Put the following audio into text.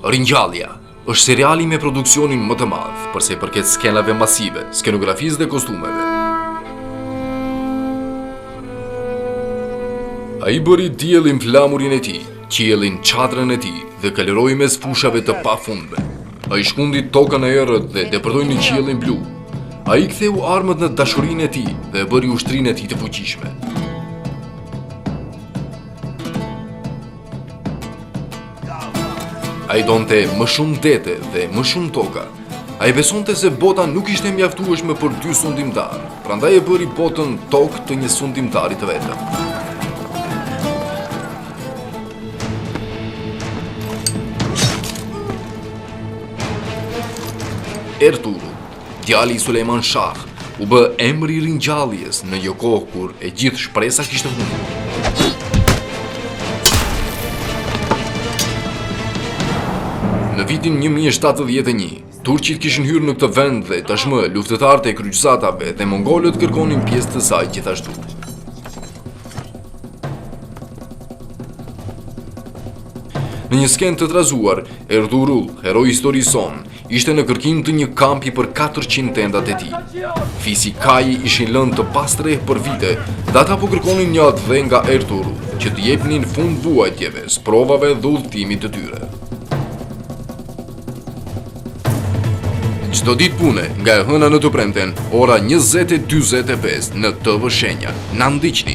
Ringjallja është seriali me produksionin më të madh për sa i përket skenave masive, skenografisë dhe kostumeve. Ai bëri diellin flamurin e tij, qiellin çadrën e tij dhe kaloroi mes fushave të pafundme. Ai shkundi tokën e errët dhe depërtoi në qiellin blu. Ai ktheu armët në dashurinë e tij dhe bëri ushtrinë e tij të fuqishme. Ai donte më shumë dete dhe më shumë toka. Ai besonte se bota nuk ishte mjaftueshme për 2 sundimtar, prandaj e bëri botën tokë të një sundimtari të vetëm. Ertuğrul, djali i Sulejman Shah, u bë emri i ringjalljes në një kohë kur e gjithë shpresa kishte humb. Në vitin 1071, turqit kishin hyrë në këtë vend dhe tashmë luftëtarët e kryqëzatave dhe mongolët kërkonin pjesë të saj gjithashtu. Në një skenë të trazuar, Ertuğrul, heroi i historisë son, ishte në kërkim të një kampi për 400 tendat e tij. Fisi Kaji ishin lënë të pastre për vite, dhe ata po kërkonin një adhe nga Ertuğrul që të jepnin fund vuajtjeve, sprovave dhe udhëtimit të tyre. Çdo ditë pune, nga e hëna në të premten, ora 20:45 në TV Shenja. Na ndiqni!